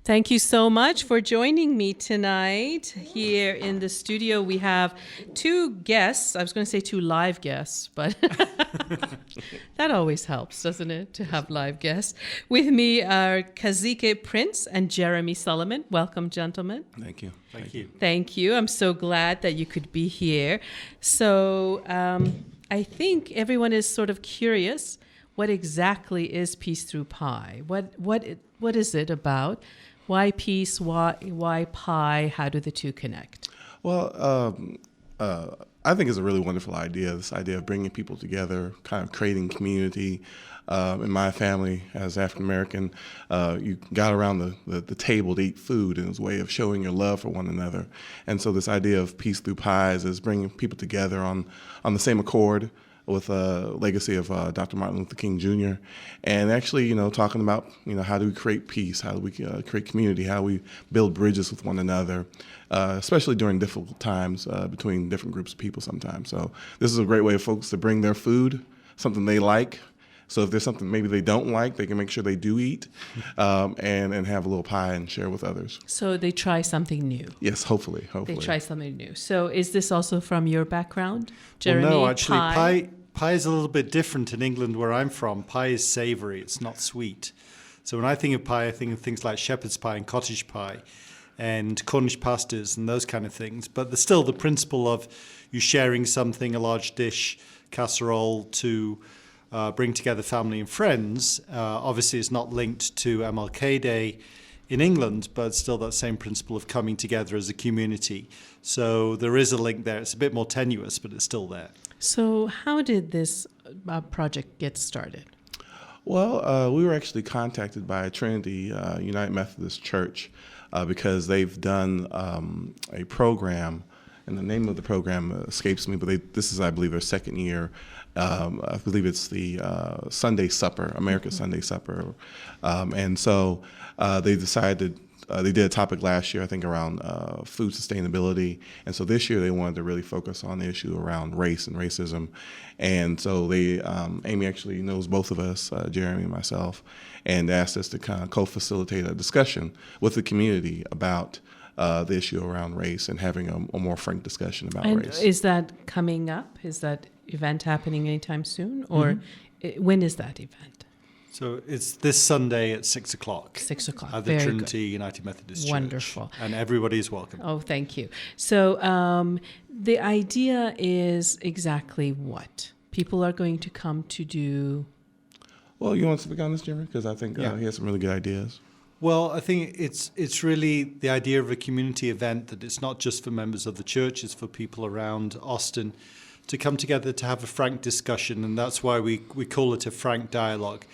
Thank you so much for joining me tonight. Here in the studio, we have two guests. I was going to say two live guests, but that always helps, doesn't it, to have live guests. With me are Kazique Prince and Jeremy Solomon. Welcome, gentlemen. Thank you. Thank you. Thank you. I'm so glad that you could be here. So I think everyone is sort of curious, what exactly is Peace Through Pie? What is it about? Why peace? Why pie? How do the two connect? Well, I think it's a really wonderful idea, this idea of bringing people together, kind of creating community. In my family, as African-American, you got around the table to eat food, and it was a way of showing your love for one another. And so this idea of Peace Through Pies is bringing people together on the same accord, with a legacy of Dr. Martin Luther King Jr. And actually, talking about, how do we create peace? How do we create community? How do we build bridges with one another, especially during difficult times between different groups of people sometimes. So this is a great way for folks to bring their food, something they like. So if there's something maybe they don't like, they can make sure they do eat and have a little pie and share with others. So they try something new. Yes, hopefully. They try something new. So is this also from your background, Jeremy? Well, no, actually, pie is a little bit different in England where I'm from. Pie is savoury. It's not sweet. So when I think of pie, I think of things like shepherd's pie and cottage pie and Cornish pasties and those kind of things. But there's still the principle of you sharing something, a large dish, casserole, to bring together family and friends. Obviously, it's not linked to MLK Day in England, but still that same principle of coming together as a community. So there is a link there. It's a bit more tenuous, but it's still there. So how did this project get started? Well, we were actually contacted by Trinity United Methodist Church because they've done a program, and the name of the program escapes me, but this is, I believe, their second year. I believe it's the Sunday Supper, America's Sunday Supper. And so they decided, they did a topic last year, I think, around food sustainability. And so this year they wanted to really focus on the issue around race and racism. And so they, Amy actually knows both of us, Jeremy and myself, and asked us to kind of co-facilitate a discussion with the community about the issue around race and having a more frank discussion about race. And is that coming up? Is that event happening anytime soon? Or when is that event? So it's this Sunday at 6 o'clock. 6 o'clock. At the Very Trinity good. United Methodist Church. Wonderful. And everybody is welcome. Oh, thank you. So the idea is exactly what? People are going to come to do... Well, you want to speak on this, Jeremy? Because I think he has some really good ideas. Well, I think it's really the idea of a community event, that it's not just for members of the church, it's for people around Austin to come together to have a frank discussion, and that's why we call it a frank dialogue.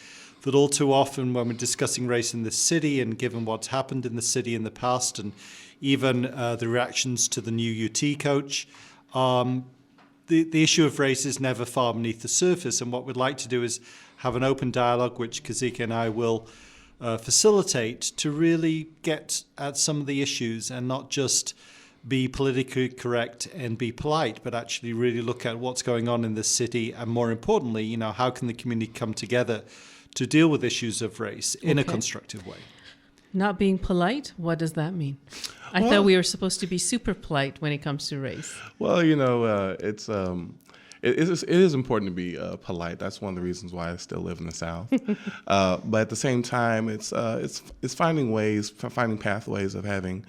That all too often when we're discussing race in this city, and given what's happened in the city in the past, and even the reactions to the new UT coach, the issue of race is never far beneath the surface, and what we'd like to do is have an open dialogue, which Kazique and I will facilitate, to really get at some of the issues and not just be politically correct and be polite, but actually really look at what's going on in this city, and more importantly, how can the community come together to deal with issues of race in a constructive way. Not being polite, what does that mean? I thought we were supposed to be super polite when it comes to race. Well, it is important to be polite. That's one of the reasons why I still live in the South. But at the same time, it's finding pathways of having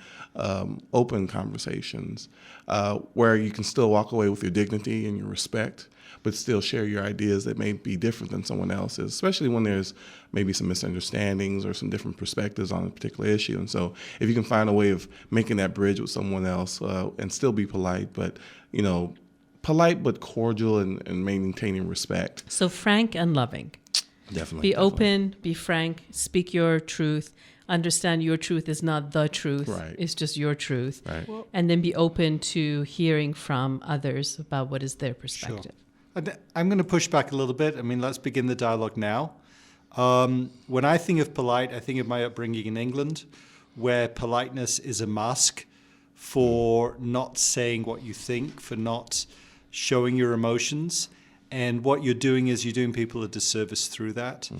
open conversations where you can still walk away with your dignity and your respect, but still share your ideas that may be different than someone else's, especially when there's maybe some misunderstandings or some different perspectives on a particular issue. And so if you can find a way of making that bridge with someone else and still be polite, but, polite but cordial and maintaining respect. So frank and loving. Definitely. Be open, be frank, speak your truth. Understand your truth is not the truth. Right. It's just your truth. Right. And then be open to hearing from others about what is their perspective. Sure. I'm going to push back a little bit. Let's begin the dialogue now. When I think of polite, I think of my upbringing in England, where politeness is a mask for not saying what you think, for not showing your emotions. And what you're doing is you're doing people a disservice through that.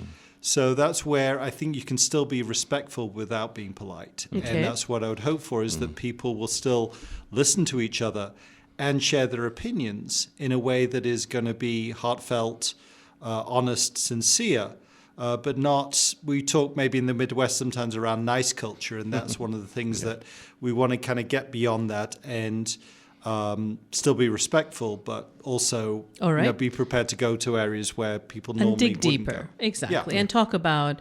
So that's where I think you can still be respectful without being polite. Okay. And that's what I would hope for, is that people will still listen to each other and share their opinions in a way that is going to be heartfelt, honest, sincere. But not, we talk maybe in the Midwest sometimes around nice culture, and that's one of the things that we want to kind of get beyond that and still be respectful, but also be prepared to go to areas where people normally and dig wouldn't deeper. go. Exactly. And talk about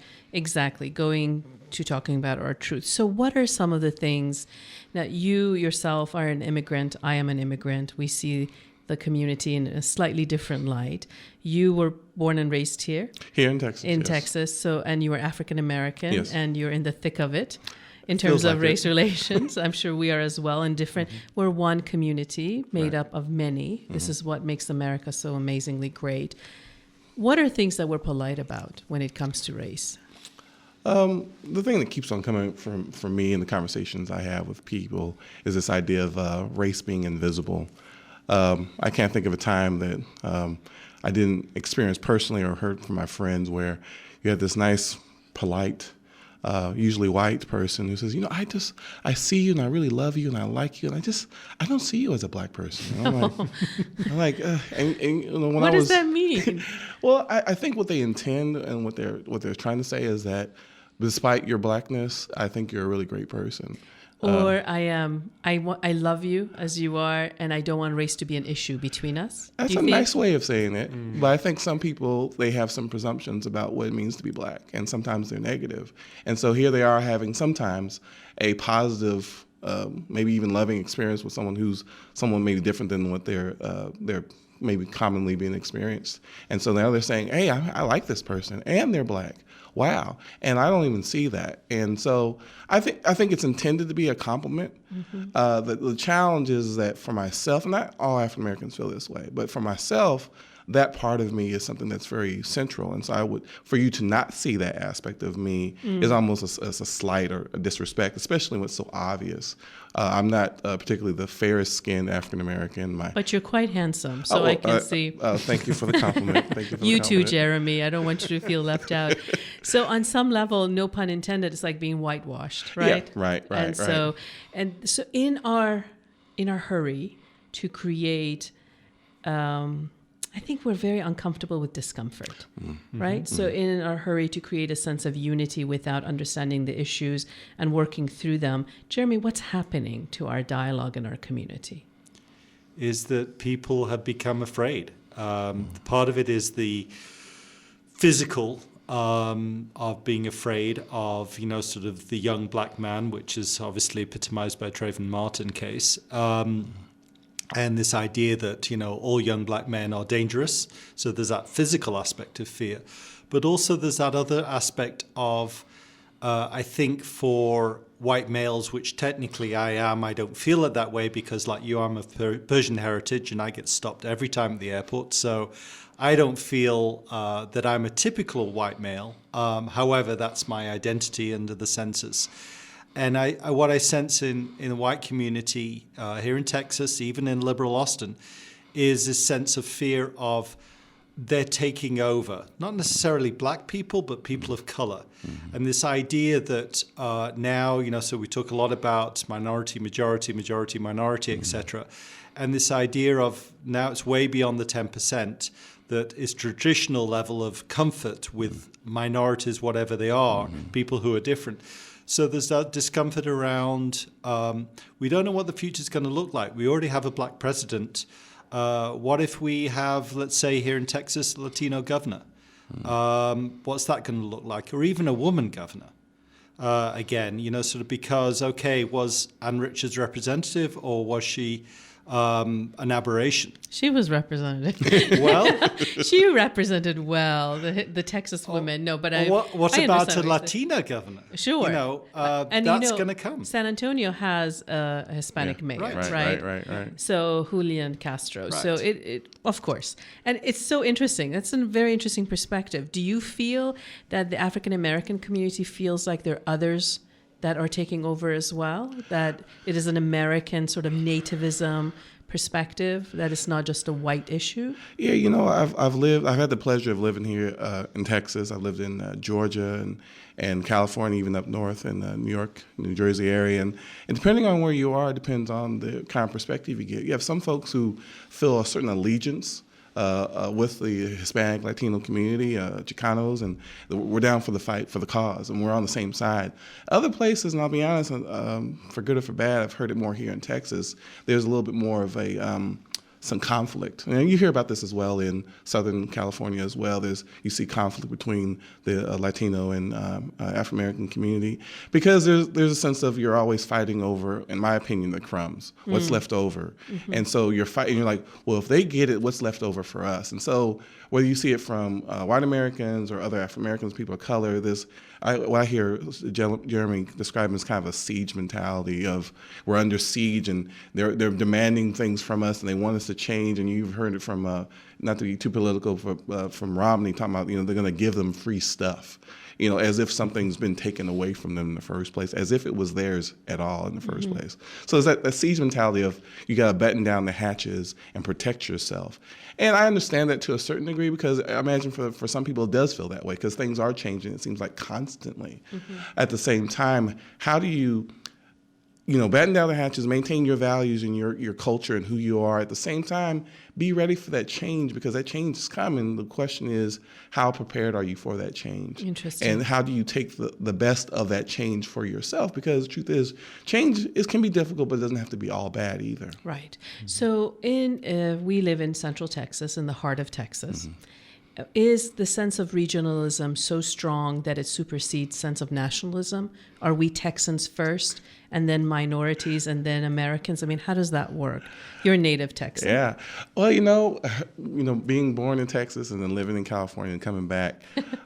talking about our truth. So what are some of the things that you yourself are an immigrant, I am an immigrant, we see the community in a slightly different light. You were born and raised here? Here in Texas. In Texas. So, and you were African American, Yes. and you're in the thick of it in terms of race relations. I'm sure we are as well, and different. We're one community made up of many. This is what makes America so amazingly great. What are things that we're polite about when it comes to race? The thing that keeps on coming from me in the conversations I have with people is this idea of race being invisible. I can't think of a time that I didn't experience personally or heard from my friends where you had this nice, polite, usually white person who says, I see you and I really love you and I like you, and I don't see you as a black person. And I'm like, when what does that mean? Well, I think what they intend and what they're trying to say is that despite your blackness, I think you're a really great person. Or I love you as you are, and I don't want race to be an issue between us. That's a nice way of saying it. But I think some people, they have some presumptions about what it means to be black, and sometimes they're negative. And so here they are having sometimes a positive, maybe even loving experience with someone maybe different than what they're maybe commonly being experienced. And so now they're saying, hey, I like this person, and they're black. Wow. And I don't even see that. And so I think it's intended to be a compliment. The challenge is that for myself, not all African Americans feel this way, but for myself, that part of me is something that's very central. And so for you to not see that aspect of me is almost a slight or a disrespect, especially when it's so obvious. I'm not particularly the fairest skinned African American. But you're quite handsome, so I can see. Thank you for the compliment. Thank you for you the too, compliment. Jeremy. I don't want you to feel left out. So on some level, no pun intended, it's like being whitewashed, right? Yeah, right. And so in our hurry to create. I think we're very uncomfortable with discomfort, right? So in our hurry to create a sense of unity without understanding the issues and working through them, Jeremy, what's happening to our dialogue in our community? Is that people have become afraid. Part of it is the physical of being afraid of, sort of the young black man, which is obviously epitomized by Trayvon Martin case. And this idea that, all young black men are dangerous. So there's that physical aspect of fear. But also there's that other aspect of, I think for white males, which technically I don't feel it that way because like you, I'm of Persian heritage and I get stopped every time at the airport. So I don't feel that I'm a typical white male. However, that's my identity under the census. And what I sense in the white community here in Texas, even in liberal Austin, is this sense of fear of they're taking over, not necessarily black people, but people of color. And this idea that now, so we talk a lot about minority, majority, majority, minority, etc. And this idea of now it's way beyond the 10%, that is traditional level of comfort with minorities, whatever they are, people who are different. So there's that discomfort around, we don't know what the future is going to look like. We already have a black president. What if we have, let's say here in Texas, a Latino governor? What's that going to look like? Or even a woman governor? Again, sort of because, was Ann Richards representative or was she an aberration? She was represented. Well, she represented well the Texas women. No, but what I about a Latina governor? Sure, and that's going to come. San Antonio has a Hispanic mayor, right? So Julian Castro. Right. So it of course, and it's so interesting. That's a very interesting perspective. Do you feel that the African American community feels like there are others that are taking over as well? That it is an American sort of nativism perspective, that it's not just a white issue? Yeah, I've had the pleasure of living here in Texas. I've lived in Georgia and California, even up north in New York, New Jersey area. And depending on where you are, it depends on the kind of perspective you get. You have some folks who feel a certain allegiance with the Hispanic, Latino community, Chicanos, and we're down for the fight, for the cause, and we're on the same side. Other places, and I'll be honest, for good or for bad, I've heard it more here in Texas, there's a little bit more of some conflict. And you hear about this as well in Southern California as well. You see conflict between the Latino and Afro-American community because there's a sense of you're always fighting over, in my opinion, the crumbs, what's left over. Mm-hmm. And so you're fighting, you're like, well, if they get it, what's left over for us? And so whether you see it from white Americans or other Afro-Americans, people of color, what I hear Jeremy describing is kind of a siege mentality of we're under siege and they're demanding things from us and they want us to change. And you've heard it from, not to be too political, from Romney talking about, they're going to give them free stuff, as if something's been taken away from them in the first place, as if it was theirs at all in the first place. So it's that siege mentality of you got to batten down the hatches and protect yourself. And I understand that to a certain degree because I imagine for some people it does feel that way because things are changing, it seems like constantly. Mm-hmm. At the same time, how do you batten down the hatches, maintain your values and your culture and who you are. At the same time, be ready for that change because that change is coming. The question is, how prepared are you for that change? Interesting. And how do you take the best of that change for yourself? Because the truth is, change can be difficult, but it doesn't have to be all bad either. Right. Mm-hmm. So we live in Central Texas, in the heart of Texas. Mm-hmm. Is the sense of regionalism so strong that it supersedes sense of nationalism? Are we Texans first, and then minorities, and then Americans? I mean, how does that work? You're a native Texan. Yeah. Well, being born in Texas and then living in California and coming back,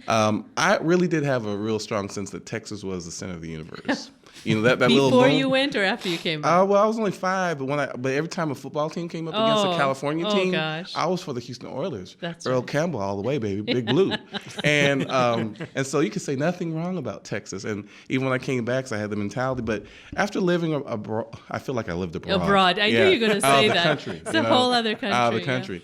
I really did have a real strong sense that Texas was the center of the universe. That little before you went or after you came back? Well, I was only 5, but every time a football team came up against a California team, I was for the Houston Oilers. That's Earl Campbell all the way, baby, Big Blue. And so you could say nothing wrong about Texas. And even when I came back, so I had the mentality. But after living abroad, I feel like I lived abroad. Abroad, I knew you were going to say that. Country, it's a whole other country. Out of the country.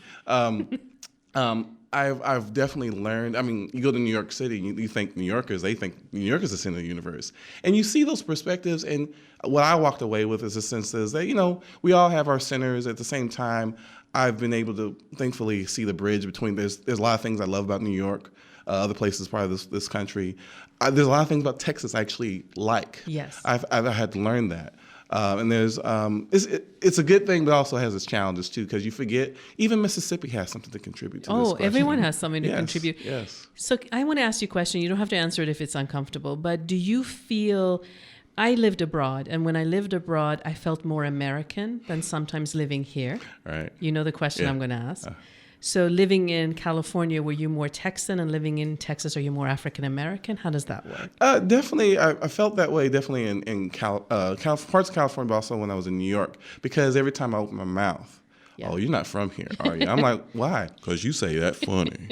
Yeah. I've definitely learned. I mean, you go to New York City, you think New Yorkers, they think New York is the center of the universe. And you see those perspectives, and what I walked away with is a sense that, we all have our centers. At the same time, I've been able to, thankfully, see the bridge between, there's a lot of things I love about New York, other places, part of this country. There's a lot of things about Texas I actually like. Yes. I've had to learn that. And there's it's a good thing, but also has its challenges too, because you forget even Mississippi has something to contribute to this question. Everyone has something to contribute. Yes. So I want to ask you a question. You don't have to answer it if it's uncomfortable, but do you feel? I lived abroad, and when I lived abroad, I felt more American than sometimes living here. Right. You know the question I'm going to ask. So living in California, were you more Texan, and living in Texas, are you more African American? How does that work? Definitely, I felt that way. Definitely in parts of California, but also when I was in New York, because every time I opened my mouth, oh, you're not from here, are you? I'm like, why? Because you say that funny.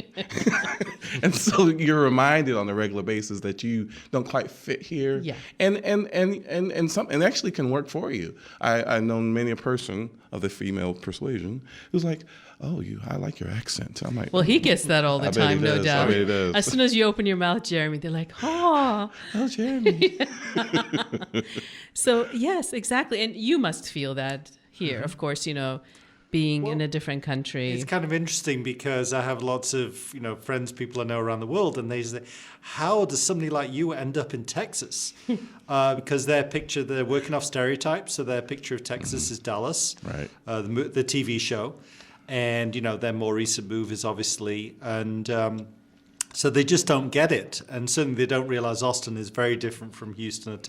And so you're reminded on a regular basis that you don't quite fit here. Yeah. And actually can work for you. I've known many a person of the female persuasion who's like, oh, I like your accent. I'm like, well, he gets that all the time, no doubt. I bet he does. As soon as you open your mouth, Jeremy, they're like, oh, Jeremy. So yes, exactly. And you must feel that here, of course, being in a different country. It's kind of interesting because I have lots of, friends, people I know around the world, and they say, how does somebody like you end up in Texas? Because they're working off stereotypes, so their picture of Texas is Dallas, right? The TV show, and, their more recent move is obviously, and so they just don't get it. And certainly they don't realize Austin is very different from Houston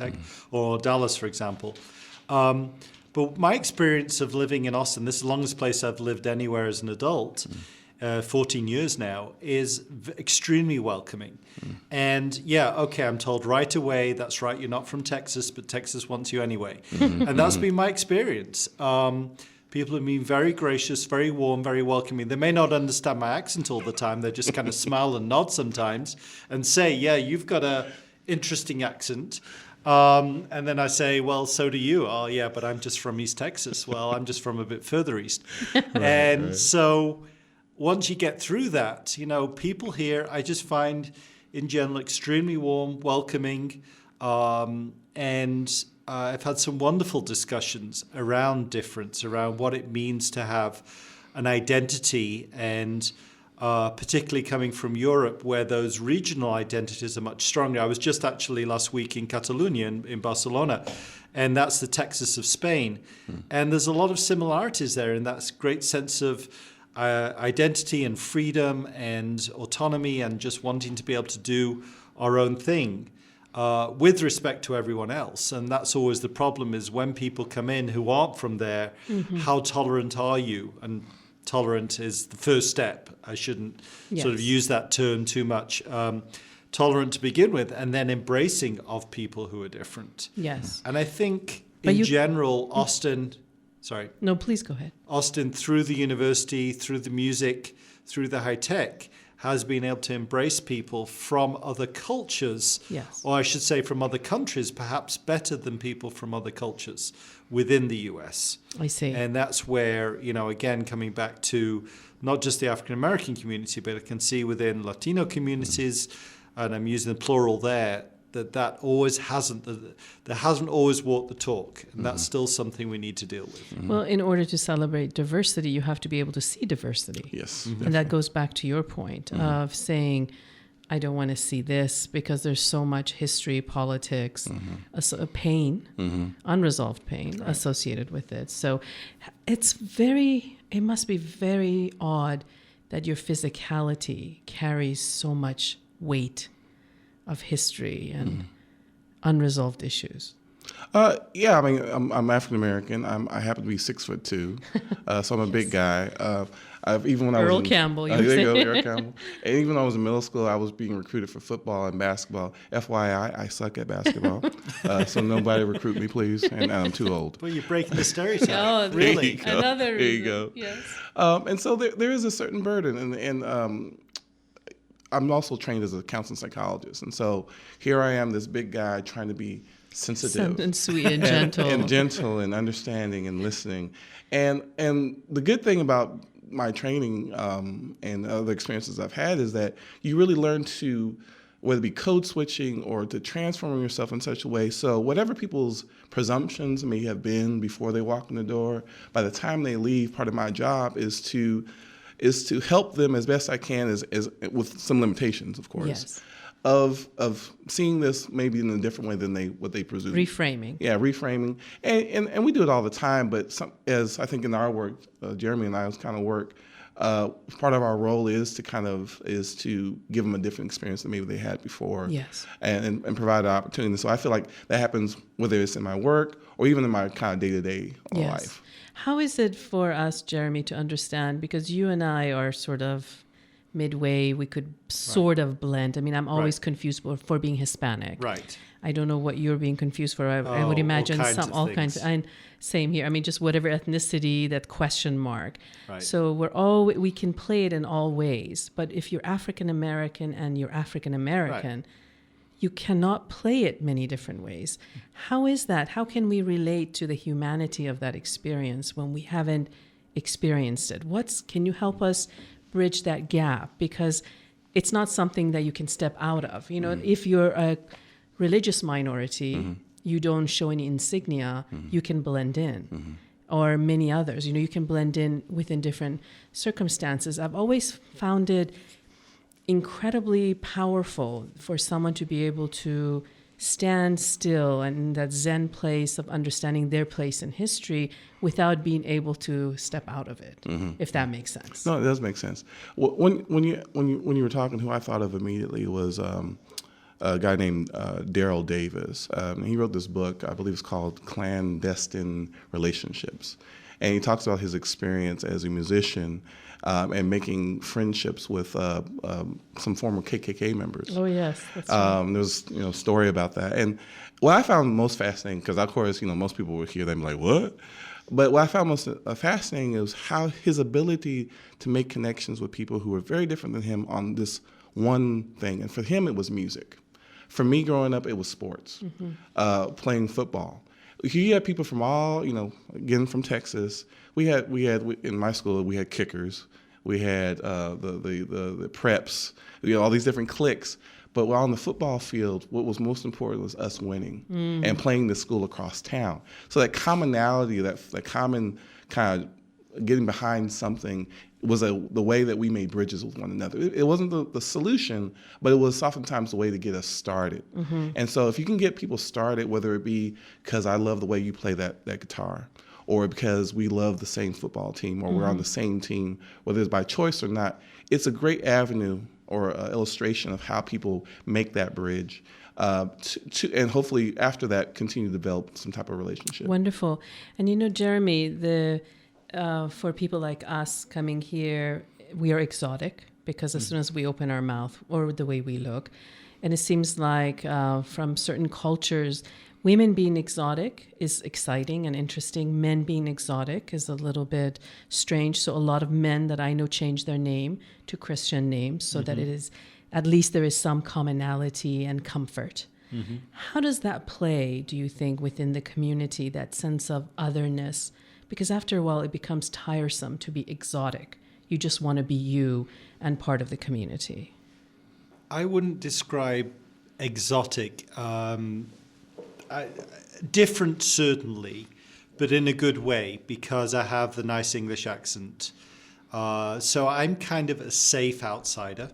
or Dallas, for example. But my experience of living in Austin, this is the longest place I've lived anywhere as an adult, 14 years now, is extremely welcoming. And I'm told right away, that's right, you're not from Texas, but Texas wants you anyway. And that's been my experience. People have been very gracious, very warm, very welcoming. They may not understand my accent all the time. They just kind of smile and nod sometimes and say, yeah, you've got an interesting accent. And then I say, well, so do you. Oh, yeah, but I'm just from East Texas. Well, I'm just from a bit further east. So once you get through that, people here, I just find in general extremely warm, welcoming, and I've had some wonderful discussions around difference, around what it means to have an identity, and particularly coming from Europe, where those regional identities are much stronger. I was just actually last week in Catalonia, in Barcelona, and that's the Texas of Spain. And there's a lot of similarities there, and that's great sense of identity and freedom and autonomy, and just wanting to be able to do our own thing with respect to everyone else. And that's always the problem, is when people come in who aren't from there, how tolerant are you? And tolerant is the first step. I shouldn't sort of use that term too much. Tolerant to begin with, and then embracing of people who are different. Yes. And I think in general, Austin, No, please go ahead. Austin, through the university, through the music, through the high tech, has been able to embrace people from other cultures, or I should say from other countries, perhaps better than people from other cultures within the US. I see. And that's where, again, coming back to not just the African American community, but I can see within Latino communities, and I'm using the plural there, that always there hasn't always walked the talk, and that's still something we need to deal with. Well, in order to celebrate diversity, you have to be able to see diversity. Yes. And that goes back to your point of saying, I don't want to see this because there's so much history, politics, pain, unresolved pain associated with it. So it must be very odd that your physicality carries so much weight of history and unresolved issues. Yeah, I mean, I'm African American. I happen to be 6'2", so I'm a big guy. Even when I was Earl Campbell, there you go, Earl Campbell. And even when I was in middle school, I was being recruited for football and basketball. FYI, I suck at basketball, so nobody recruit me, please. And I'm too old. Well, you're breaking the stereotype. Oh, really? Another reason. There you go. Yes. And so there is a certain burden, and I'm also trained as a counseling psychologist, and so here I am, this big guy trying to be sensitive and sweet and gentle, and gentle and understanding and listening. And the good thing about my training and other experiences I've had is that you really learn to, whether it be code switching or to transforming yourself in such a way, so whatever people's presumptions may have been before they walk in the door, by the time they leave, part of my job is to help them as best I can, as with some limitations, of course, of seeing this maybe in a different way than what they presume. Reframing. Yeah, reframing. And we do it all the time, but as I think in our work, Jeremy and I's kind of work, part of our role is to give them a different experience than maybe they had before. Yes. And provide an opportunity. So I feel like that happens whether it's in my work or even in my kind of day-to-day life. How is it for us, Jeremy, to understand, because you and I are sort of midway, we could sort of blend. I mean, I'm always confused for being Hispanic. Right. I don't know what you're being confused for. I would imagine all kinds. And same here. I mean, just whatever ethnicity, that question mark. Right. So we can play it in all ways. But if you're African American and you're African American, you cannot play it many different ways. How is that? How can we relate to the humanity of that experience when we haven't experienced it? Can you help us bridge that gap? Because it's not something that you can step out of. If you're a religious minority, you don't show any insignia, you can blend in. Or many others, you can blend in within different circumstances. I've always found it incredibly powerful for someone to be able to stand still and that Zen place of understanding their place in history without being able to step out of it, if that makes sense. No, it does make sense. When you were talking, who I thought of immediately was a guy named Daryl Davis. He wrote this book, I believe it's called Clandestine Relationships. And he talks about his experience as a musician and making friendships with some former KKK members. Oh, yes. That's right. There's a story about that. And what I found most fascinating, because of course, most people would hear them like, what? But what I found most fascinating is how his ability to make connections with people who were very different than him on this one thing. And for him, it was music. For me growing up, it was sports, playing football. You had people from all, again from Texas. We had in my school we had kickers, we had the preps, all these different cliques. But on the football field, what was most important was us winning and playing the school across town. So that commonality, that common kind of getting behind something was the way that we made bridges with one another. It wasn't the solution, but it was oftentimes the way to get us started. And so if you can get people started, whether it be because I love the way you play that guitar, or because we love the same football team, or we're on the same team, whether it's by choice or not, it's a great avenue or illustration of how people make that bridge and hopefully after that continue to develop some type of relationship. Wonderful. And Jeremy, for people like us coming here, we are exotic because as soon as we open our mouth or the way we look, and it seems like from certain cultures, women being exotic is exciting and interesting. Men being exotic is a little bit strange. So a lot of men that I know change their name to Christian names so that it is, at least there is some commonality and comfort. How does that play, do you think, within the community, that sense of otherness? Because after a while, it becomes tiresome to be exotic. You just want to be you and part of the community. I wouldn't describe exotic. Different, certainly, but in a good way, because I have the nice English accent. So I'm kind of a safe outsider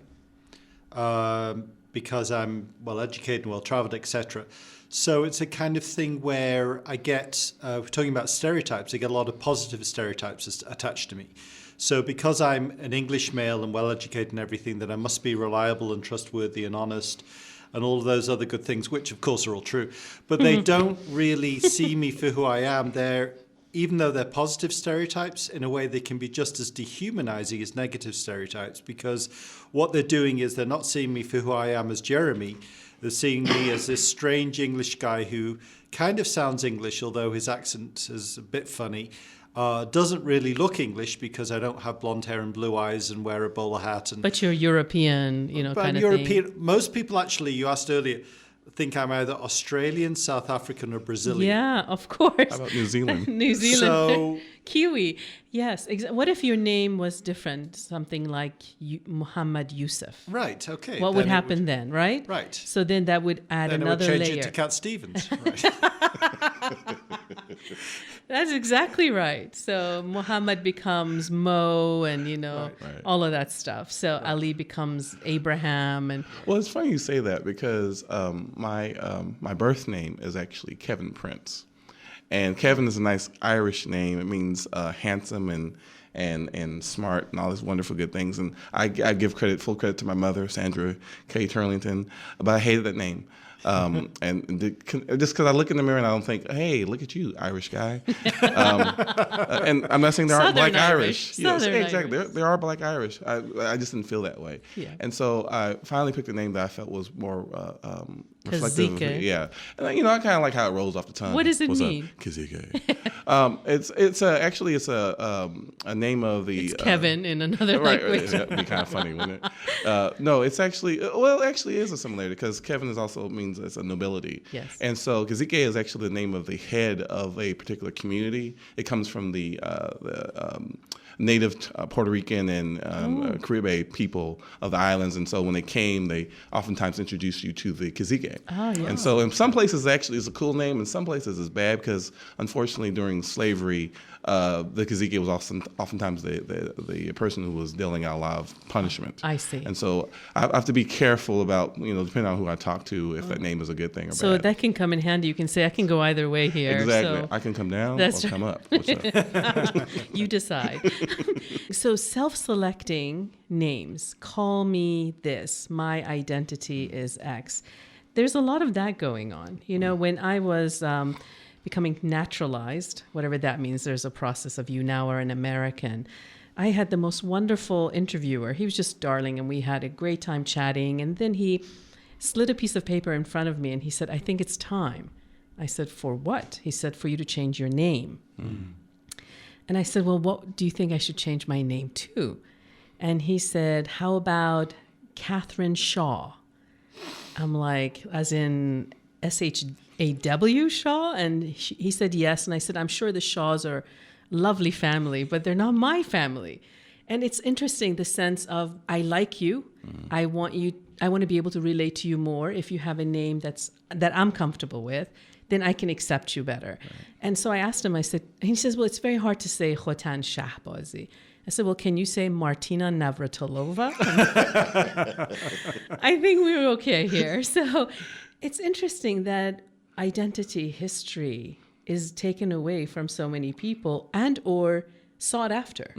because I'm well-educated, well-traveled, etc. So it's a kind of thing where I get, we're talking about stereotypes, I get a lot of positive stereotypes attached to me. So because I'm an English male and well-educated and everything, that I must be reliable and trustworthy and honest and all of those other good things, which of course are all true. But they don't really see me for who I am. Even though they're positive stereotypes, in a way they can be just as dehumanizing as negative stereotypes, because what they're doing is they're not seeing me for who I am as Jeremy. They're seeing me as this strange English guy who kind of sounds English, although his accent is a bit funny. Doesn't really look English because I don't have blonde hair and blue eyes and wear a bowler hat. But you're European, kind of European thing. Most people actually, you asked earlier, think I'm either Australian, South African, or Brazilian. Yeah, of course. How about New Zealand? New Zealand. So, Kiwi. Yes. What if your name was different? Something like Muhammad Yusuf. Right, okay. What would happen then, right? Right. So then that would add another layer. Then it would change it to Cat Stevens. Right. That's exactly right. So Muhammad becomes Mo and, all of that stuff. So Ali becomes Abraham. And well, it's funny you say that because my birth name is actually Kevin Prince. And Kevin is a nice Irish name. It means handsome and smart and all these wonderful good things. And I give full credit to my mother, Sandra K. Turlington, but I hated that name. And just because I look in the mirror and I don't think, hey, look at you, Irish guy. And I'm not saying there aren't black Irish. Yes, exactly. There are black Irish. I just didn't feel that way. Yeah. And so I finally picked a name that I felt was more reflective. Yeah. And I kind of like how it rolls off the tongue. What does it mean? Kazique. It's a name of the. It's Kevin in another language. That'd be kind of funny, wouldn't it? No, it's actually it is a similarity because Kevin is also means it's a nobility. Yes. And so Kazique is actually the name of the head of a particular community. It comes from the native Puerto Rican and Caribe people of the islands. And so when they came, they oftentimes introduced you to the Kazique. Oh, yeah. And so in some places, actually, it's a cool name. In some places, it's bad because, unfortunately, during slavery, the Kazique was oftentimes the person who was dealing out a lot of punishment. I see. And so I have to be careful about, depending on who I talk to, if that name is a good thing or bad. So that can come in handy. You can say, I can go either way here. Exactly. So I can come down or come up. What's up? You decide. So self-selecting names, call me this, my identity is X. There's a lot of that going on. When I was becoming naturalized, whatever that means, there's a process of you now are an American. I had the most wonderful interviewer. He was just darling, and we had a great time chatting. And then he slid a piece of paper in front of me, and he said, I think it's time. I said, for what? He said, for you to change your name. Mm. And I said, well, what do you think I should change my name to? And he said, how about Catherine Shaw? I'm like, as in SHAW, Shaw? And he said yes. And I said, I'm sure the Shaws are a lovely family, but they're not my family. And it's interesting, the sense of, I like you. I want to be able to relate to you more. If you have a name that I'm comfortable with, then I can accept you better. Right. And so I asked him, I said, and he says, well, it's very hard to say Khotan Shahbazi. I said, well, can you say Martina Navratilova? I think we were okay here. So it's interesting that identity, history is taken away from so many people and or sought after.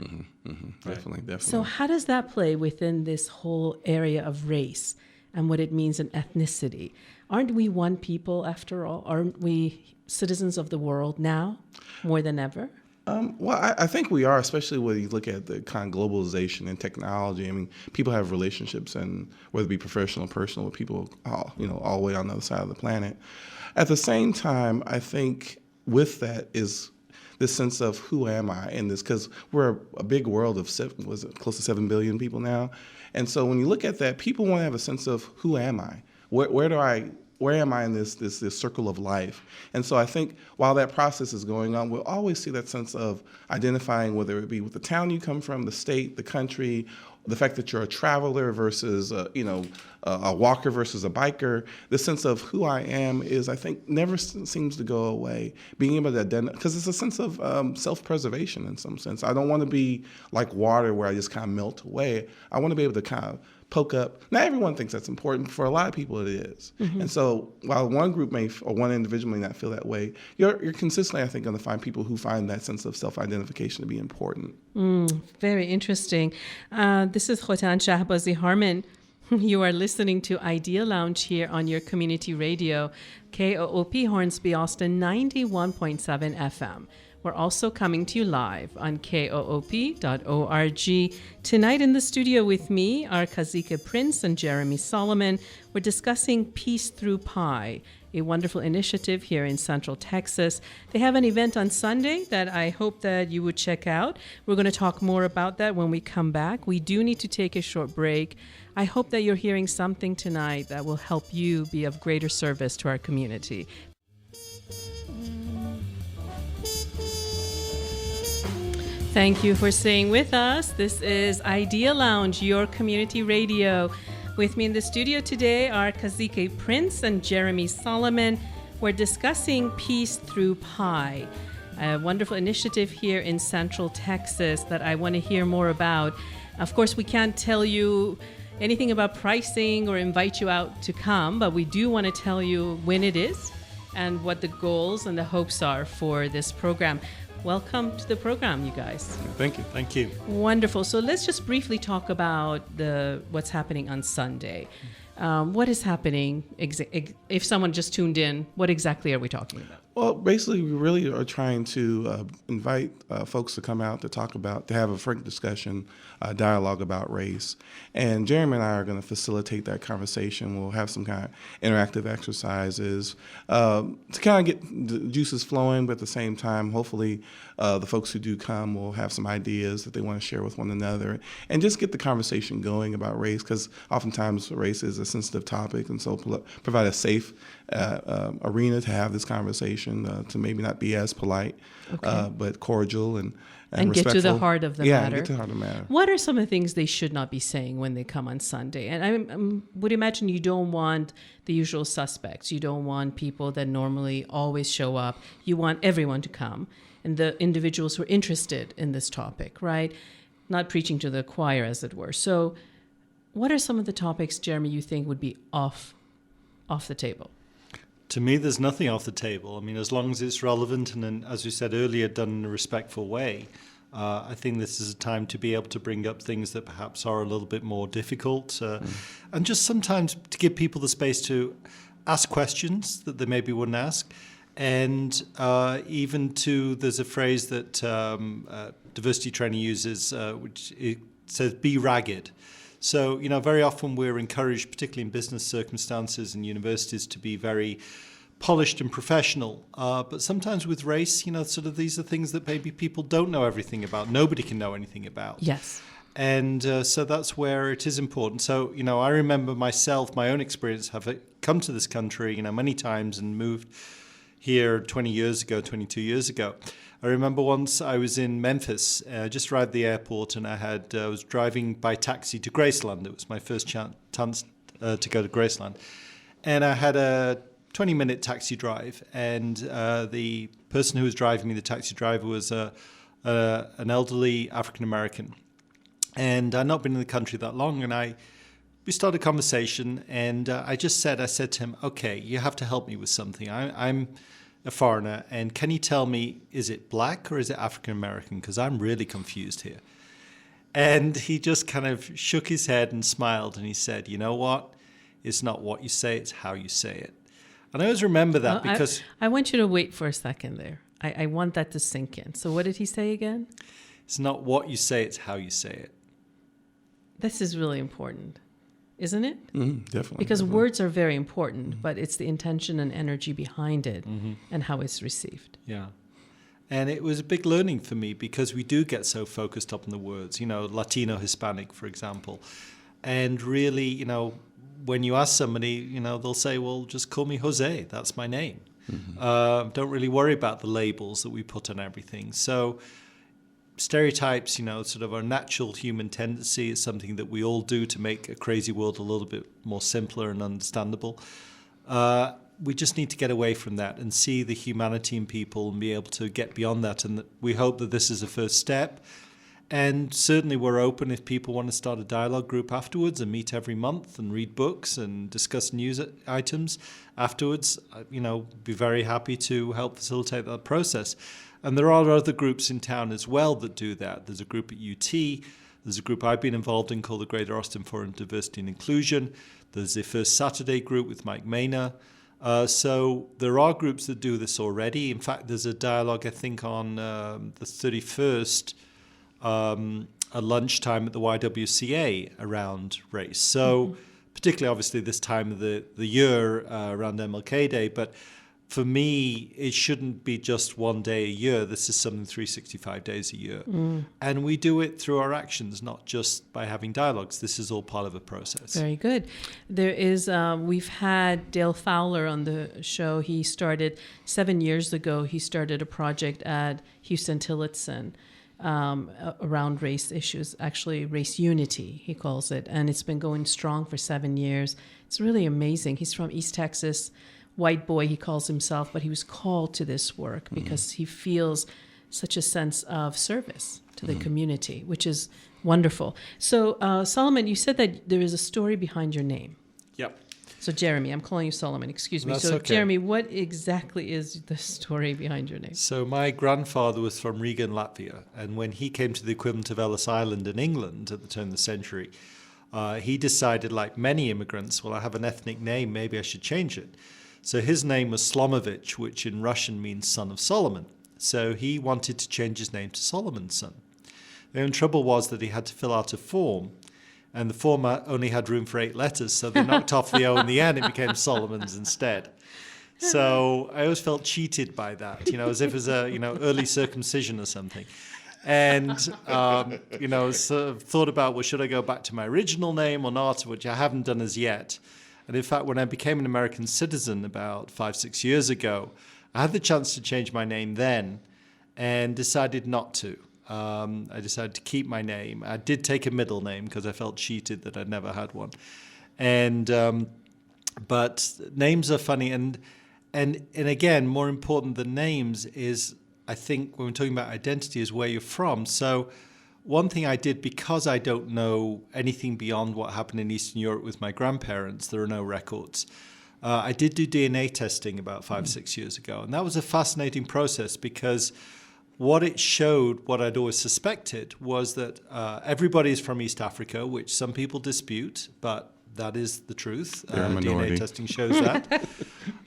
Definitely. So how does that play within this whole area of race and what it means in ethnicity? Aren't we one people after all? Aren't we citizens of the world now more than ever? Well, I think we are, especially when you look at the kind of globalization and technology. I mean, people have relationships, and whether it be professional or personal, with people all the way on the other side of the planet. At the same time, I think with that is this sense of who am I in this, because we're a big world of close to 7 billion people now. And so when you look at that, people want to have a sense of who am I? Where am I in this circle of life? And so I think while that process is going on, we'll always see that sense of identifying, whether it be with the town you come from, the state, the country, the fact that you're a traveler versus a walker versus a biker. The sense of who I am is, I think, never seems to go away. Being able to identify, because it's a sense of self-preservation in some sense. I don't want to be like water where I just kind of melt away. I want to be able to kind of poke up. Not everyone thinks that's important, but for a lot of people it is. And so while one group or one individual may not feel that way, you're consistently, I think, going to find people who find that sense of self-identification to be important. Very interesting. This is Khotan Shahbazi-Harmon. You are listening to Idea Lounge here on your community radio, KOOP Hornsby, Austin, 91.7 FM. We're also coming to you live on koop.org. Tonight in the studio with me are Kazique Prince and Jeremy Solomon. We're discussing Peace Through Pie, a wonderful initiative here in Central Texas. They have an event on Sunday that I hope that you would check out. We're going to talk more about that when we come back. We do need to take a short break. I hope that you're hearing something tonight that will help you be of greater service to our community. Thank you for staying with us. This is Idea Lounge, your community radio. With me in the studio today are Kazique Prince and Jeremy Solomon. We're discussing Peace Through Pie, a wonderful initiative here in Central Texas that I want to hear more about. Of course, we can't tell you anything about pricing or invite you out to come, but we do want to tell you when it is and what the goals and the hopes are for this program. Welcome to the program, you guys. Thank you. Thank you. Wonderful. So let's just briefly talk about what's happening on Sunday. What is happening? If someone just tuned in, what exactly are we talking about? Well, basically, we really are trying to invite folks to come out to have a frank discussion, dialogue about race. And Jeremy and I are going to facilitate that conversation. We'll have some kind of interactive exercises to kind of get the juices flowing, but at the same time, hopefully, the folks who do come will have some ideas that they want to share with one another and just get the conversation going about race, because oftentimes race is a sensitive topic, and so provide a safe arena to have this conversation, to maybe not be as polite, but cordial and get to the heart of the matter. Get to the heart of the matter. What are some of the things they should not be saying when they come on Sunday? And I would imagine you don't want the usual suspects. You don't want people that normally always show up. You want everyone to come, and the individuals who are interested in this topic, right? Not preaching to the choir, as it were. So what are some of the topics, Jeremy, you think would be off the table? To me, there's nothing off the table. I mean, as long as it's relevant and, as we said earlier, done in a respectful way, I think this is a time to be able to bring up things that perhaps are a little bit more difficult, and just sometimes to give people the space to ask questions that they maybe wouldn't ask, and even there's a phrase that diversity training uses, which it says, be ragged. So, very often we're encouraged, particularly in business circumstances and universities, to be very polished and professional. But sometimes with race, sort of these are things that maybe people don't know everything about. Nobody can know anything about. Yes. And so that's where it is important. So, I remember myself, my own experience, having come to this country, many times and moved here 22 years ago. I remember once I was in Memphis, I just arrived at the airport, and I was driving by taxi to Graceland. It was my first chance to go to Graceland. And I had a 20-minute taxi drive, and the person who was driving me, the taxi driver, was an elderly African-American. And I'd not been in the country that long, and we started a conversation, and I said to him, okay, you have to help me with something. I'm a foreigner, and can you tell me, is it black or is it African-American? Because I'm really confused here. And he just kind of shook his head and smiled, and he said, you know what? It's not what you say, it's how you say it. And I always remember that because... I want you to wait for a second there. I want that to sink in. So what did he say again? It's not what you say, it's how you say it. This is really important, isn't it? Definitely. Because words are very important, but it's the intention and energy behind it and how it's received. Yeah. And it was a big learning for me because we do get so focused up on the words, Latino, Hispanic, for example. And really, when you ask somebody, they'll say, well, just call me Jose. That's my name. Don't really worry about the labels that we put on everything. So stereotypes, sort of our natural human tendency is something that we all do to make a crazy world a little bit more simpler and understandable. We just need to get away from that and see the humanity in people and be able to get beyond that. And we hope that this is a first step. And certainly we're open if people want to start a dialogue group afterwards and meet every month and read books and discuss news items afterwards. Be very happy to help facilitate that process. And there are other groups in town as well that do that. There's a group at UT. There's a group I've been involved in called the Greater Austin Forum Diversity and Inclusion. There's the First Saturday group with Mike Maynor. So there are groups that do this already. In fact, there's a dialogue, I think, on the 31st, at lunchtime at the YWCA around race. So particularly, obviously, this time of the year around MLK Day. But for me, it shouldn't be just one day a year. This is something 365 days a year. And we do it through our actions, not just by having dialogues. This is all part of a process. Very good. There is, we've had Dale Fowler on the show. He started 7 years ago. He started a project at Houston Tillotson around race issues, actually race unity, he calls it. And it's been going strong for 7 years. It's really amazing. He's from East Texas. White boy, he calls himself, but he was called to this work because he feels such a sense of service to the community, which is wonderful. So, Solomon, you said that there is a story behind your name. Yep. So, Jeremy, I'm calling you Solomon, excuse me. That's so, okay. Jeremy, what exactly is the story behind your name? So my grandfather was from Riga in Latvia, and when he came to the equivalent of Ellis Island in England at the turn of the century, he decided, like many immigrants, well, I have an ethnic name, maybe I should change it. So his name was Slomovich, which in Russian means son of Solomon. So he wanted to change his name to Solomon's son. The only trouble was that he had to fill out a form, and the form only had room for 8 letters, so they knocked off the O in the end, it became Solomon's instead. So I always felt cheated by that, as if it was a, early circumcision or something. And, sort of thought about, well, should I go back to my original name or not, which I haven't done as yet. And in fact, when I became an American citizen about 5-6 years ago, I had the chance to change my name then and decided not to. I decided to keep my name. I did take a middle name because I felt cheated that I'd never had one. And but names are funny. And again, more important than names is, I think, when we're talking about identity, is where you're from. So one thing I did, because I don't know anything beyond what happened in Eastern Europe with my grandparents, there are no records. I did do DNA testing about 5-6 years ago. And that was a fascinating process because what it showed, what I'd always suspected, was that everybody's from East Africa, which some people dispute, but that is the truth. DNA testing shows that.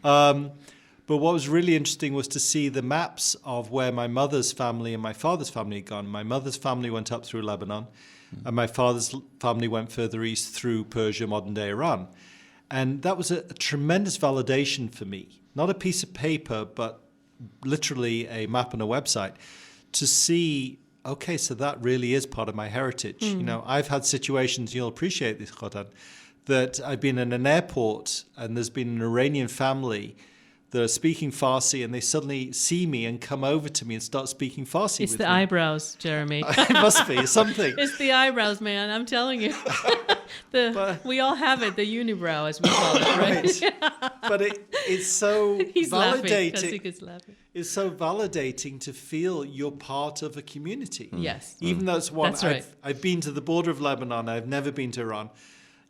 But what was really interesting was to see the maps of where my mother's family and my father's family had gone. My mother's family went up through Lebanon, and my father's family went further east through Persia, modern-day Iran. And that was a tremendous validation for me. Not a piece of paper, but literally a map on a website, to see okay, so that really is part of my heritage. You know, I've had situations, you'll appreciate this, Khotan, that I've been in an airport and there's been an Iranian family that are speaking Farsi, and they suddenly see me and come over to me and start speaking Farsi It's with the me. eyebrows, Jeremy. It must be something. It's the eyebrows, man. I'm telling you. We all have it, the unibrow, as we call it, right? But it's so He's laughing. validating. Kazique is laughing. It's so validating to feel you're part of a community. Yes. Even though it's one, That's right. I've been to the border of Lebanon, I've never been to Iran.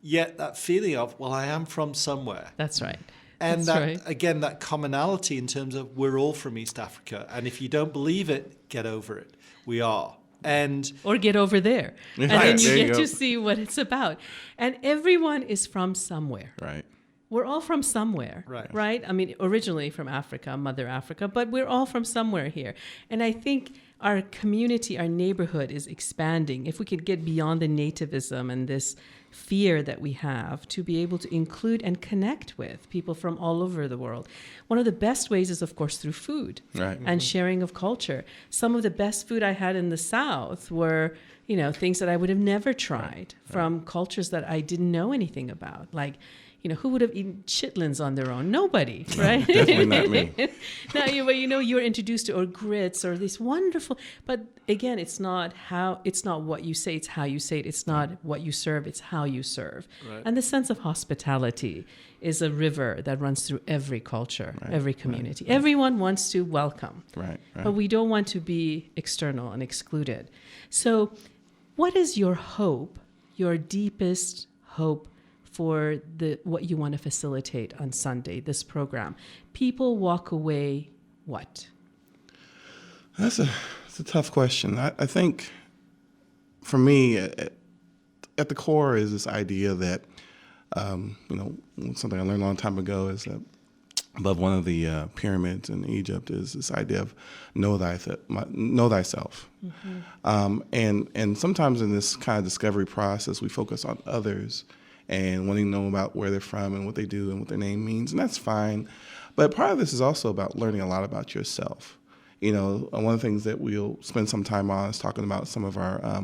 Yet that feeling of, well, I am from somewhere. That's right. And That's that, right. again, that commonality in terms of we're all from East Africa. And if you don't believe it, get over it. We are. And Or get over there. And Right, then you there you get go. to see what it's about. And everyone is from somewhere. Right. We're all from somewhere, right? I mean, originally from Africa, Mother Africa, but we're all from somewhere here. And I think our community, our neighborhood is expanding. If we could get beyond the nativism and this fear that we have to be able to include and connect with people from all over the world. One of the best ways is, of course, through food and sharing of culture. Some of the best food I had in the South were, things that I would have never tried from cultures that I didn't know anything about, like, who would have eaten chitlins on their own? Nobody, right? Definitely not me. Now, you're introduced to or grits or these wonderful, but again, it's not what you say, it's how you say it. It's not what you serve, it's how you serve. Right. And the sense of hospitality is a river that runs through every culture, every community. Right. Everyone wants to welcome, but we don't want to be external and excluded. So what is your hope, your deepest hope for what you want to facilitate on Sunday, this program? People walk away what? That's a tough question. I think for me, at the core is this idea that, something I learned a long time ago is that above one of the pyramids in Egypt is this idea of know thyself. And sometimes in this kind of discovery process, we focus on others and wanting to know about where they're from and what they do and what their name means, and that's fine. But part of this is also about learning a lot about yourself. One of the things that we'll spend some time on is talking about some of our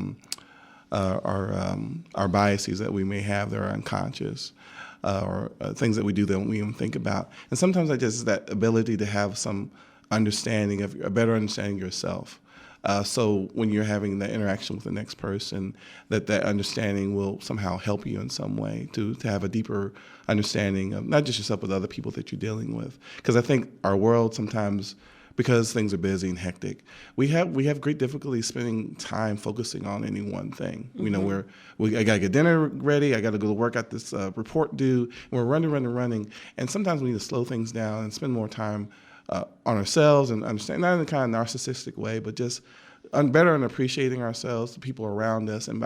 biases that we may have that are unconscious, or things that we do that we don't even think about. And sometimes that ability to have some understanding of a better understanding of yourself. So when you're having that interaction with the next person, that understanding will somehow help you in some way to have a deeper understanding of not just yourself, but other people that you're dealing with. Because I think our world sometimes, because things are busy and hectic, we have great difficulty spending time focusing on any one thing. I gotta get dinner ready, I gotta go to work, got this report due, and we're running. And sometimes we need to slow things down and spend more time on ourselves and understand, not in a kind of narcissistic way, but just better in appreciating ourselves, the people around us, and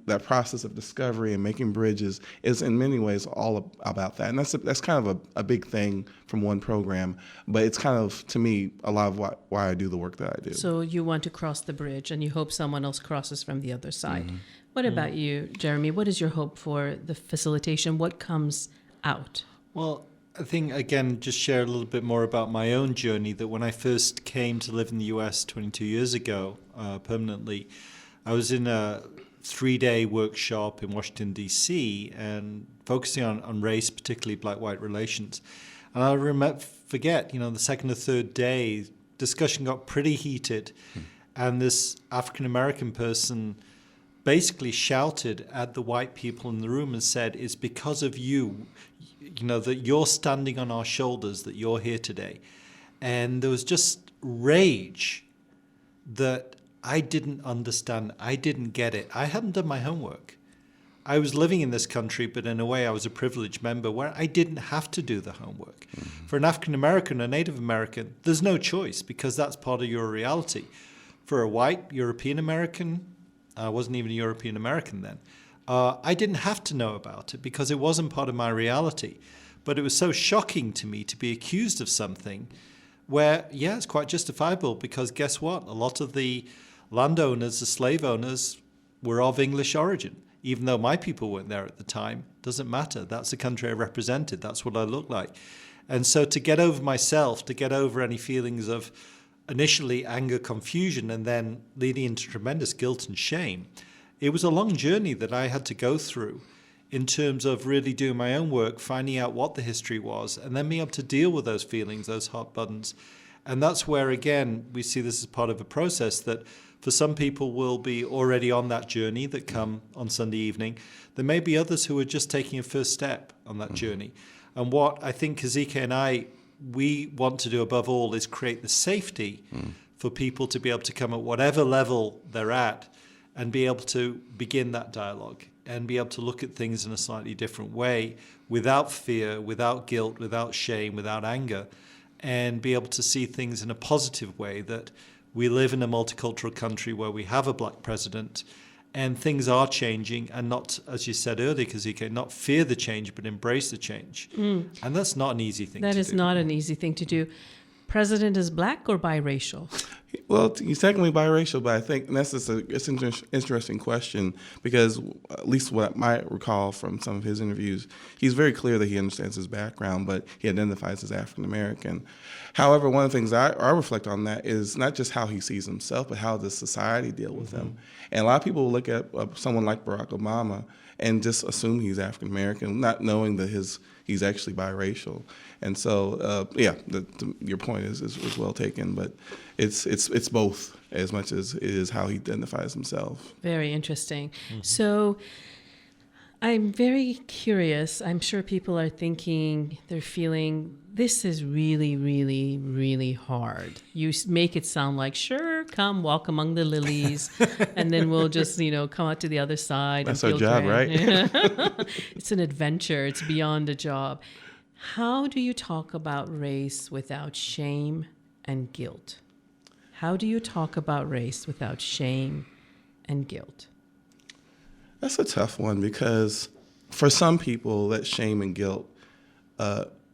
that process of discovery and making bridges is in many ways all about that. And that's kind of a big thing from one program, but it's kind of, to me, a lot of why I do the work that I do. So you want to cross the bridge and you hope someone else crosses from the other side. What about you, Jeremy? What is your hope for the facilitation? What comes out? Well, I think, again, just share a little bit more about my own journey, that when I first came to live in the US 22 years ago, permanently, I was in a 3-day workshop in Washington, D.C., and focusing on race, particularly black-white relations. And I'll forget, the second or third day, discussion got pretty heated, and this African-American person basically shouted at the white people in the room and said, "It's because of you, that you're standing on our shoulders, that you're here today." And there was just rage that I didn't understand. I didn't get it. I hadn't done my homework. I was living in this country, but in a way I was a privileged member where I didn't have to do the homework. For an African American, a Native American, there's no choice because that's part of your reality. For a white European American, I wasn't even a European American then, I didn't have to know about it because it wasn't part of my reality. But it was so shocking to me to be accused of something where, it's quite justifiable, because guess what? A lot of the landowners, the slave owners, were of English origin. Even though my people weren't there at the time, doesn't matter. That's the country I represented. That's what I looked like. And so to get over myself, to get over any feelings of initially anger, confusion, and then leading into tremendous guilt and shame. It was a long journey that I had to go through in terms of really doing my own work, finding out what the history was, and then being able to deal with those feelings, those hot buttons. And that's where, again, we see this as part of a process that for some people will be already on that journey that come on Sunday evening. There may be others who are just taking a first step on that journey. And what I think Kazique and we want to do above all is create the safety for people to be able to come at whatever level they're at and be able to begin that dialogue and be able to look at things in a slightly different way without fear, without guilt, without shame, without anger, and be able to see things in a positive way, that we live in a multicultural country where we have a black president and things are changing, and not, as you said earlier, Kazique, not fear the change, but embrace the change. And that's not an easy thing to do. That is not an easy thing to do. President is black or biracial? Well, he's technically biracial, but I think it's an interesting question, because at least what I might recall from some of his interviews, he's very clear that he understands his background, but he identifies as African American. However, one of the things I reflect on that is not just how he sees himself, but how does society deal with him. And a lot of people will look at someone like Barack Obama and just assume he's African American, not knowing that he's actually biracial. And so, your point is well taken, but it's both as much as it is how he identifies himself. Very interesting. So I'm very curious. I'm sure people are thinking, they're feeling, this is really, really, really hard. You make it sound like, sure, come walk among the lilies, and then we'll just, come out to the other side. That's and our feel job, great. right? It's an adventure. It's beyond a job. How do you talk about race without shame and guilt? How do you talk about race without shame and guilt? That's a tough one, because for some people, that shame and guilt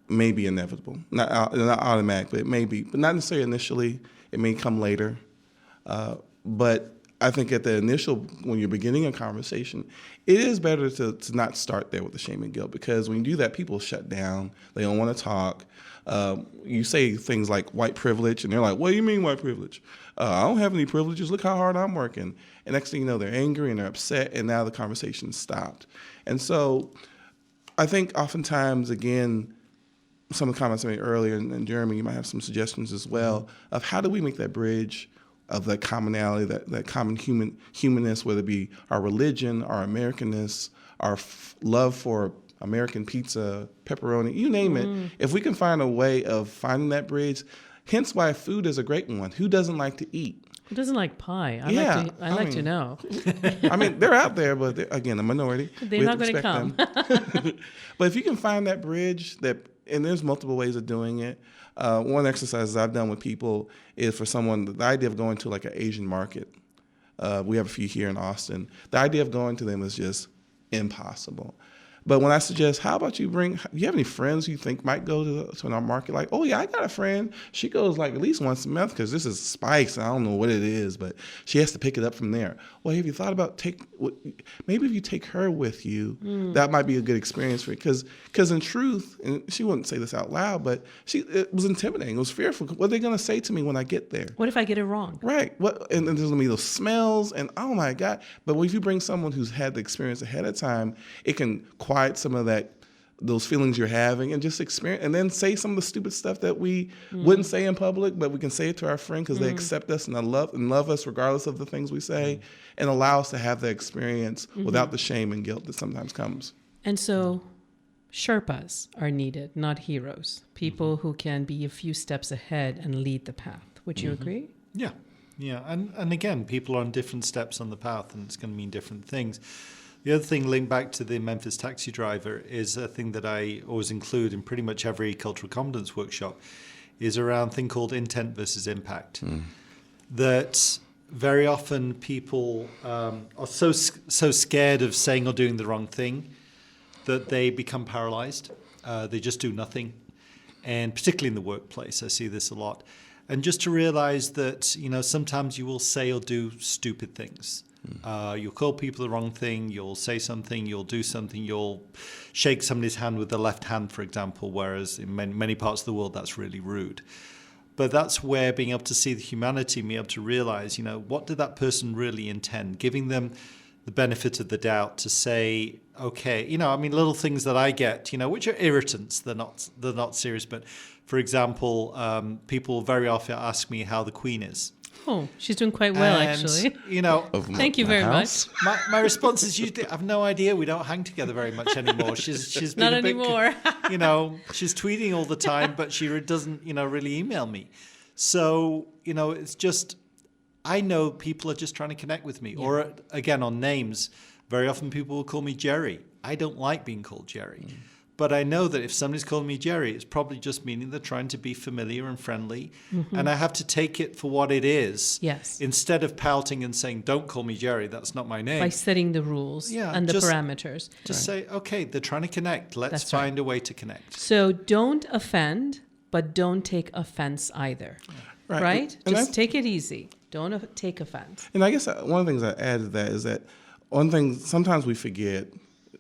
may be inevitable. Not automatic, but it may be. But not necessarily initially. It may come later. But I think at the initial, when you're beginning a conversation, it is better to not start there with the shame and guilt, because when you do that, people shut down. They don't want to talk. You say things like white privilege, and they're like, what do you mean white privilege? I don't have any privileges. Look how hard I'm working. And next thing you know, they're angry and they're upset, and now the conversation stopped. And so I think oftentimes, again, some of the comments I made earlier, and Jeremy, you might have some suggestions as well, of how do we make that bridge of that commonality, that common humanness, whether it be our religion, our Americanness, our love for American pizza, pepperoni, you name it. If we can find a way of finding that bridge, hence why food is a great one. Who doesn't like to eat? Who doesn't like pie? I like to know. I mean, they're out there, but they're, again, a minority. They're not going to come. But if you can find that bridge, and there's multiple ways of doing it. One exercise I've done with people is for someone, the idea of going to like an Asian market. We have a few here in Austin. The idea of going to them is just impossible. But when I suggest, how about you you have any friends you think might go to our market? Like, oh yeah, I got a friend. She goes like at least once a month because this is Spice. I don't know what it is, but she has to pick it up from there. Well, have you thought about maybe if you take her with you, that might be a good experience for you. Because in truth, and she wouldn't say this out loud, but it was intimidating. It was fearful. What are they going to say to me when I get there? What if I get it wrong? Right. And then there's going to be those smells, and oh my God. But if you bring someone who's had the experience ahead of time, it can quiet some of those feelings you're having, and just experience, and then say some of the stupid stuff that we wouldn't say in public, but we can say it to our friend because they accept us and love us regardless of the things we say, and allow us to have that experience without the shame and guilt that sometimes comes. And so Sherpas are needed, not heroes. People who can be a few steps ahead and lead the path. Would you agree? Yeah. And again, people are on different steps on the path, and it's going to mean different things. The other thing linked back to the Memphis taxi driver is a thing that I always include in pretty much every cultural competence workshop, is around a thing called intent versus impact. That very often people are so scared of saying or doing the wrong thing that they become paralyzed. They just do nothing. And particularly in the workplace, I see this a lot. And just to realize that, sometimes you will say or do stupid things. You'll call people the wrong thing, you'll say something, you'll do something, you'll shake somebody's hand with the left hand, for example, whereas in many parts of the world that's really rude. But that's where being able to see the humanity, being able to realize, what did that person really intend? Giving them the benefit of the doubt to say, okay, little things that I get, which are irritants. They're not serious. But for example, people very often ask me how the Queen is. Oh, she's doing quite well, And, actually. Thank you my very house. much. My response is usually, I've no idea. We don't hang together very much anymore. She's been Not a bit, anymore. she's tweeting all the time, but she doesn't, really email me. So, it's just, I know people are just trying to connect with me. Yeah. Or again, on names, very often people will call me Jerry. I don't like being called Jerry. But I know that if somebody's calling me Jerry, it's probably just meaning they're trying to be familiar and friendly. And I have to take it for what it is. Yes. Instead of pouting and saying, don't call me Jerry, that's not my name. By setting the rules and the parameters. Just say, okay, they're trying to connect. Let's find a way to connect. So don't offend, but don't take offense either. Right? Just take it easy. Don't take offense. And I guess one of the things I add to that is that one thing sometimes we forget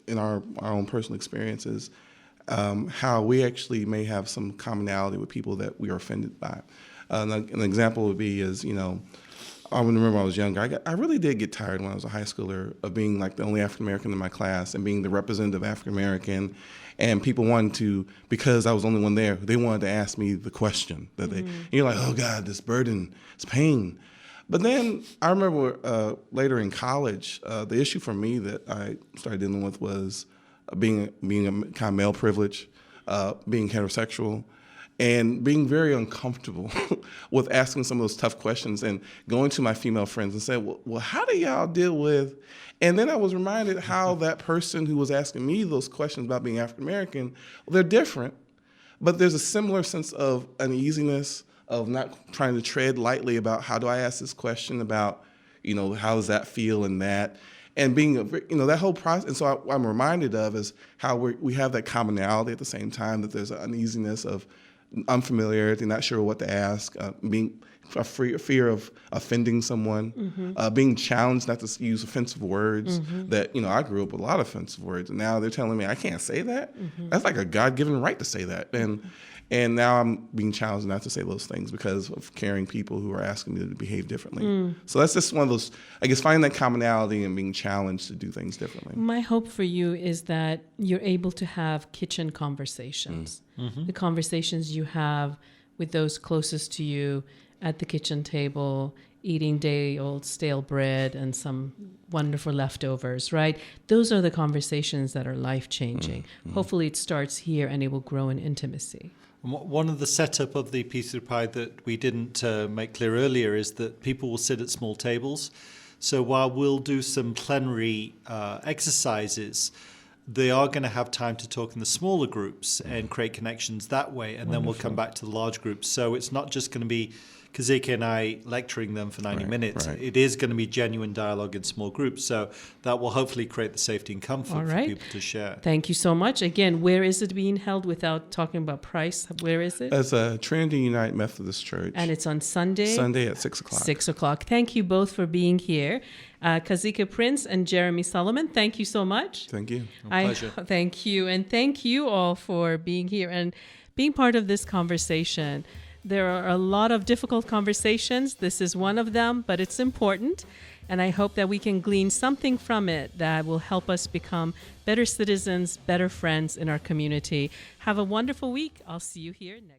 in our own personal experiences, how we actually may have some commonality with people that we are offended by. An example would be I remember when I was younger, I really did get tired when I was a high schooler of being like the only African American in my class and being the representative African American, and people wanted to, because I was the only one there, they wanted to ask me the question that and you're like, oh God, this burden, it's pain. But then I remember later in college, the issue for me that I started dealing with was being a kind of male privilege, being heterosexual, and being very uncomfortable with asking some of those tough questions and going to my female friends and saying, well, how do y'all deal with? And then I was reminded how that person who was asking me those questions about being African American, they're different, but there's a similar sense of uneasiness, of not trying to tread lightly about how do I ask this question about, how does that feel and that. And being, that whole process. And so what I'm reminded of is how we have that commonality at the same time, that there's an uneasiness of unfamiliarity, not sure what to ask, being a fear of offending someone, being challenged not to use offensive words that, I grew up with a lot of offensive words. And now they're telling me I can't say that. That's like a God-given right to say that. And now I'm being challenged not to say those things because of caring people who are asking me to behave differently. So that's just one of those, I guess, finding that commonality and being challenged to do things differently. My hope for you is that you're able to have kitchen conversations, the conversations you have with those closest to you at the kitchen table, eating day-old stale bread and some wonderful leftovers, right? Those are the conversations that are life-changing. Hopefully it starts here and it will grow in intimacy. One of the setup of the piece of pie that we didn't make clear earlier is that people will sit at small tables. So while we'll do some plenary exercises, they are going to have time to talk in the smaller groups and create connections that way, and then we'll come back to the large groups. So it's not just going to be Kazique and I lecturing them for 90 minutes. Right. It is going to be genuine dialogue in small groups. So that will hopefully create the safety and comfort for people to share. Thank you so much. Again, where is it being held without talking about price? Where is it? It's Trinity United Methodist Church. And it's on Sunday? Sunday at 6 o'clock. 6 o'clock. Thank you both for being here. Kazique Prince and Jeremy Solomon, thank you so much. Thank you. Pleasure. Thank you. And thank you all for being here and being part of this conversation. There are a lot of difficult conversations. This is one of them, but it's important. And I hope that we can glean something from it that will help us become better citizens, better friends in our community. Have a wonderful week. I'll see you here next.